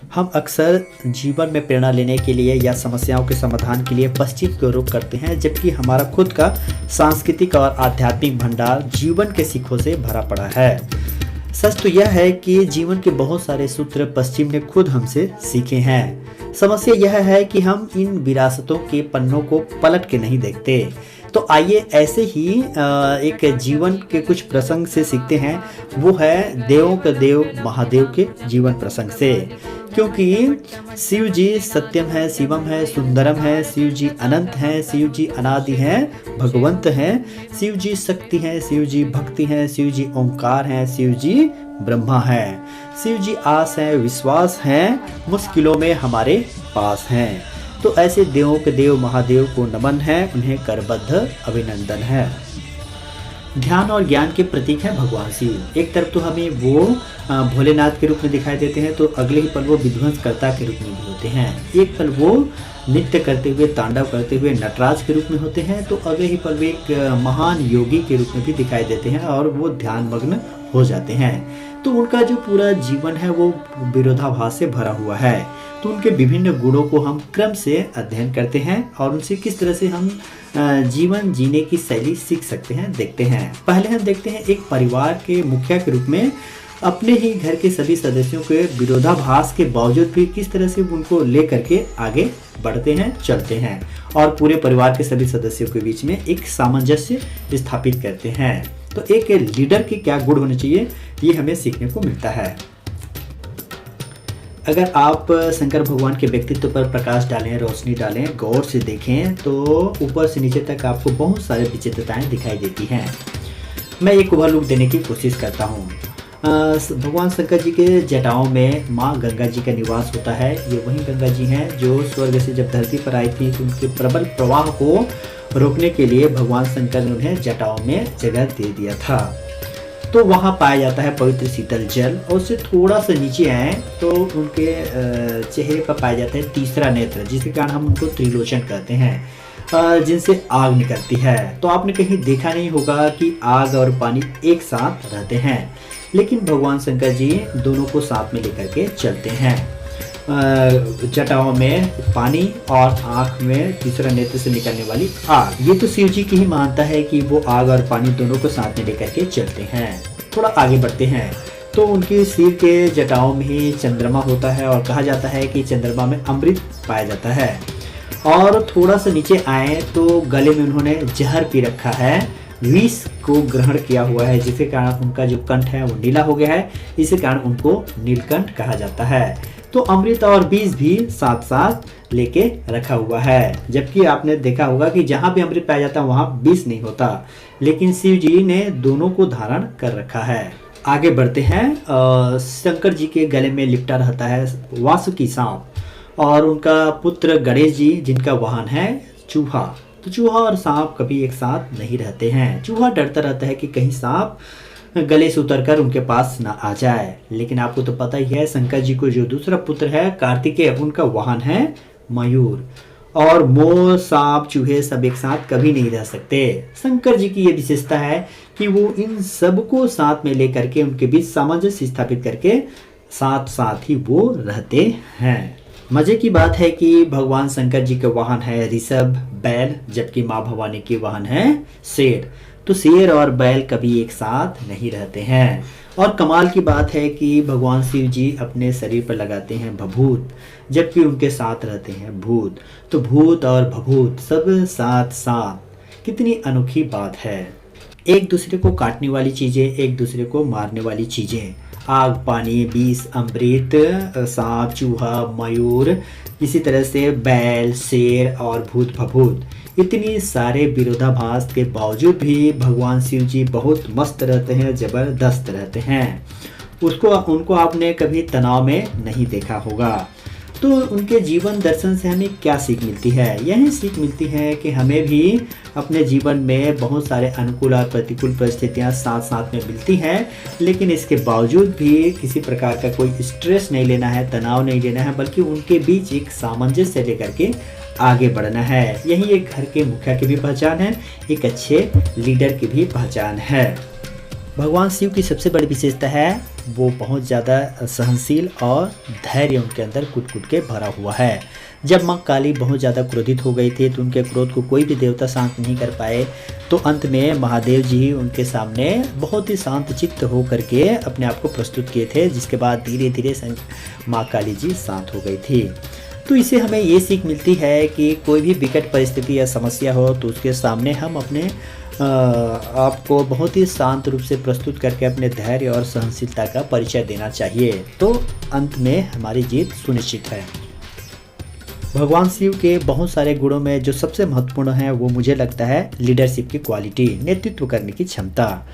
हम अक्सर जीवन में प्रेरणा लेने के लिए या समस्याओं के समाधान के लिए पश्चिम को रुख करते हैं, जबकि हमारा खुद का सांस्कृतिक और आध्यात्मिक भंडार जीवन के सीखों से भरा पड़ा है। सच तो यह है कि जीवन के बहुत सारे सूत्र पश्चिम ने खुद हमसे सीखे हैं। समस्या यह है कि हम इन विरासतों के पन्नों को पलट के नहीं देखते। तो आइए ऐसे ही एक जीवन के कुछ प्रसंग से सीखते हैं। वो है देवों का देव महादेव के जीवन प्रसंग से, क्योंकि शिव जी सत्यम है, शिवम है, सुंदरम है, शिव जी अनंत हैं, शिव जी अनादि हैं, भगवंत हैं, शिव जी शक्ति हैं, शिव जी भक्ति हैं, शिव जी ओंकार हैं, शिव जी ब्रह्मा हैं, शिव जी आस हैं, विश्वास हैं, मुश्किलों में हमारे पास हैं। तो ऐसे देवों के देव महादेव को नमन है, उन्हें करबद्ध अभिनंदन है। ध्यान और ज्ञान के प्रतीक है भगवान शिव। एक तरफ तो हमें वो भोलेनाथ के रूप में दिखाई देते हैं, तो अगले ही पल वो विध्वंसकर्ता के रूप में भी होते हैं। एक पल वो नृत्य करते हुए, तांडव करते हुए नटराज के रूप में होते हैं, तो अगले ही पल वे एक महान योगी के रूप में भी दिखाई देते हैं और वो ध्यान मग्न हो जाते हैं। तो उनका जो पूरा जीवन है वो विरोधाभास से भरा हुआ है। तो उनके विभिन्न गुणों को हम क्रम से अध्ययन करते हैं और उनसे किस तरह से हम जीवन जीने की शैली सीख सकते हैं, देखते हैं। पहले हम देखते हैं एक परिवार के मुखिया के रूप में अपने ही घर के सभी सदस्यों के विरोधाभास के बावजूद भी किस तरह से उनको लेकर के आगे बढ़ते हैं, चलते हैं और पूरे परिवार के सभी सदस्यों के बीच में एक सामंजस्य स्थापित करते हैं। तो एक लीडर के क्या गुण होने चाहिए, ये हमें सीखने को मिलता है। अगर आप शंकर भगवान के व्यक्तित्व पर प्रकाश डालें, रोशनी डालें, गौर से देखें, तो ऊपर से नीचे तक आपको बहुत सारे विचित्रताएं दिखाई देती हैं। मैं एक ओवरलुक देने की कोशिश करता हूँ। भगवान शंकर जी के जटाओं में माँ गंगा जी का निवास होता है। ये वही गंगा जी हैं जो स्वर्ग से जब धरती पर आई थी तो उनके प्रबल प्रवाह को रोकने के लिए भगवान शंकर ने उन्हें जटाओं में जगह दे दिया था। तो वहाँ पाया जाता है पवित्र शीतल जल, और उससे थोड़ा सा नीचे आए तो उनके चेहरे पर पाया जाता है तीसरा नेत्र, जिसके कारण हम उनको त्रिलोचन कहते हैं, जिनसे आग निकलती है। तो आपने कहीं देखा नहीं होगा कि आग और पानी एक साथ रहते हैं, लेकिन भगवान शंकर जी दोनों को साथ में लेकर के चलते हैं। जटाओं में पानी और आँख में तीसरा नेत्र से निकलने वाली आग। ये तो शिव जी की ही मानता है कि वो आग और पानी दोनों को साथ में लेकर के चलते हैं। थोड़ा आगे बढ़ते हैं तो उनके सिर के जटाओं में ही चंद्रमा होता है और कहा जाता है कि चंद्रमा में अमृत पाया जाता है। और थोड़ा सा नीचे आए तो गले में उन्होंने जहर पी रखा है, विष को ग्रहण किया हुआ है, जिसके कारण उनका जो कंठ है वो नीला हो गया है। इसी कारण उनको नीलकंठ कहा जाता है। तो अमृत और बीज भी साथ साथ लेके रखा हुआ है, जबकि आपने देखा होगा कि जहाँ भी अमृत पाया जाता है वहाँ बीज नहीं होता, लेकिन शिव जी ने दोनों को धारण कर रखा है। आगे बढ़ते हैं। शंकर जी के गले में लिपटा रहता है वासुकी सांप और उनका पुत्र गणेश जी जिनका वाहन है चूहा। तो चूहा और सांप कभी एक साथ नहीं रहते हैं। चूहा डरता रहता है कि कहीं सांप गले से उतरकर उनके पास ना आ जाए, लेकिन आपको तो पता ही है शंकर जी को जो दूसरा पुत्र है कार्तिकेय, उनका वाहन है मयूर। और मोर, सांप, चूहे सब एक साथ कभी नहीं रह सकते। शंकर जी की ये विशेषता है कि वो इन सबको साथ में लेकर के उनके बीच सामंजस्य स्थापित करके साथ साथ ही वो रहते हैं। मजे की बात है कि भगवान शंकर जी का वाहन है ऋषभ, बैल, जबकि माँ भवानी की वाहन है शेर। तो शेर और बैल कभी एक साथ नहीं रहते हैं। और कमाल की बात है कि भगवान शिव जी अपने शरीर पर लगाते हैं भभूत, जबकि उनके साथ रहते हैं भूत। तो भूत और भभूत सब साथ साथ, कितनी अनोखी बात है। एक दूसरे को काटने वाली चीजें, एक दूसरे को मारने वाली चीजें, आग, पानी, विष, अमृत, सांप, चूहा, मयूर, इसी तरह से बैल, शेर और भूत भभूत, इतनी सारे विरोधाभास के बावजूद भी भगवान शिव जी बहुत मस्त रहते हैं, जबरदस्त रहते हैं। उनको आपने कभी तनाव में नहीं देखा होगा। तो उनके जीवन दर्शन से हमें क्या सीख मिलती है? यही सीख मिलती है कि हमें भी अपने जीवन में बहुत सारे अनुकूल और प्रतिकूल परिस्थितियां साथ साथ में मिलती हैं, लेकिन इसके बावजूद भी किसी प्रकार का कोई स्ट्रेस नहीं लेना है, तनाव नहीं लेना है, बल्कि उनके बीच एक सामंजस्य लेकर के आगे बढ़ना है। यही एक घर के मुखिया की भी पहचान है, एक अच्छे लीडर की भी पहचान है। भगवान शिव की सबसे बड़ी विशेषता है वो बहुत ज़्यादा सहनशील और धैर्य उनके अंदर कूट-कूट के भरा हुआ है। जब माँ काली बहुत ज़्यादा क्रोधित हो गई थी तो उनके क्रोध को कोई भी देवता शांत नहीं कर पाए। तो अंत में महादेव जी उनके सामने बहुत ही शांतचित्त हो करके अपने आप को प्रस्तुत किए थे, जिसके बाद धीरे-धीरे माँ काली जी शांत हो गई थी। तो इससे हमें ये सीख मिलती है कि कोई भी विकट परिस्थिति या समस्या हो तो उसके सामने हम अपने आपको बहुत ही शांत रूप से प्रस्तुत करके अपने धैर्य और सहनशीलता का परिचय देना चाहिए, तो अंत में हमारी जीत सुनिश्चित है। भगवान शिव के बहुत सारे गुणों में जो सबसे महत्वपूर्ण है वो मुझे लगता है लीडरशिप की क्वालिटी, नेतृत्व करने की क्षमता।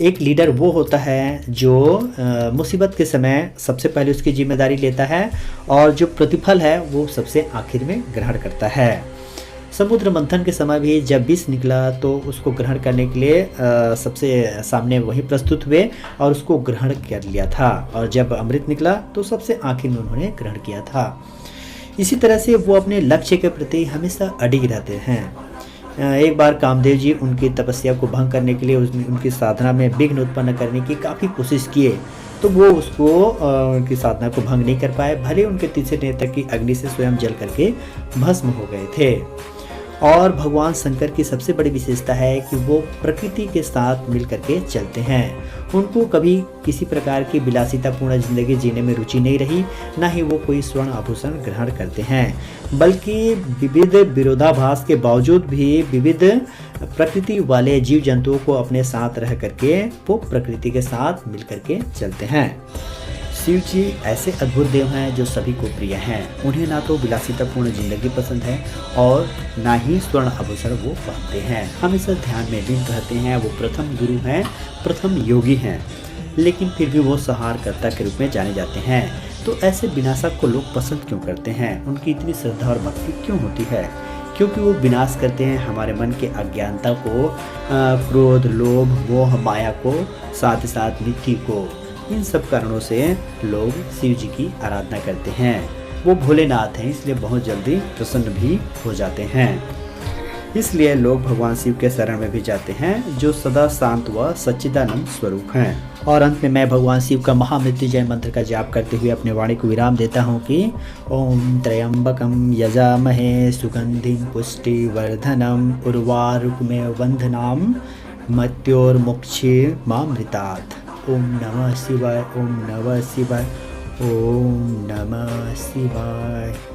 एक लीडर वो होता है जो मुसीबत के समय सबसे पहले उसकी जिम्मेदारी लेता है और जो प्रतिफल है वो सबसे आखिर में ग्रहण करता है। समुद्र मंथन के समय भी जब विष निकला तो उसको ग्रहण करने के लिए सबसे सामने वही प्रस्तुत हुए और उसको ग्रहण कर लिया था, और जब अमृत निकला तो सबसे आखिर में उन्होंने ग्रहण किया था। इसी तरह से वो अपने लक्ष्य के प्रति हमेशा अडिग रहते हैं। एक बार कामदेव जी उनकी तपस्या को भंग करने के लिए उनकी साधना में विघ्न उत्पन्न करने की काफ़ी कोशिश किए, तो वो उसको उनकी साधना को भंग नहीं कर पाए, भले उनके तीसरे नेत्र की अग्नि से स्वयं जल करके भस्म हो गए थे। और भगवान शंकर की सबसे बड़ी विशेषता है कि वो प्रकृति के साथ मिल करके चलते हैं। उनको कभी किसी प्रकार की विलासितापूर्ण जिंदगी जीने में रुचि नहीं रही, ना ही वो कोई स्वर्ण आभूषण ग्रहण करते हैं, बल्कि विविध विरोधाभास के बावजूद भी विविध प्रकृति वाले जीव जंतुओं को अपने साथ रह करके वो प्रकृति के साथ मिल करके चलते हैं। शिव जी ऐसे अद्भुत देव हैं जो सभी को प्रिय हैं। उन्हें ना तो विलासितापूर्ण जिंदगी पसंद है और ना ही स्वर्ण आभूषण वो पहनते हैं। हमेशा ध्यान में लीन रहते हैं। वो प्रथम गुरु हैं, प्रथम योगी हैं, लेकिन फिर भी वो संहारकर्ता के रूप में जाने जाते हैं। तो ऐसे विनाशक को लोग पसंद क्यों करते हैं? उनकी इतनी श्रद्धा और भक्ति क्यों होती है? क्योंकि वो विनाश करते हैं हमारे मन के अज्ञानता को, क्रोध, लोभ, मोह, माया को, साथ ही साथ मिथ्या को। इन सब कारणों से लोग शिव जी की आराधना करते हैं। वो भोलेनाथ हैं, इसलिए बहुत जल्दी प्रसन्न भी हो जाते हैं। इसलिए लोग भगवान शिव के शरण में भी जाते हैं, जो सदा शांत व सच्चिदानंद स्वरूप हैं। और अंत में मैं भगवान शिव का महामृत्युंजय मंत्र का जाप करते हुए अपने वाणी को विराम देता हूँ कि ओम त्र्यंबकम यजामहे सुगंधिं पुष्टिवर्धनम उर्वारुकमेव वंदनाम मृत्योर्मुक्षीर्मामृतात्। ओम नमः शिवाय, ओम नमः शिवाय, ओम नमः शिवाय।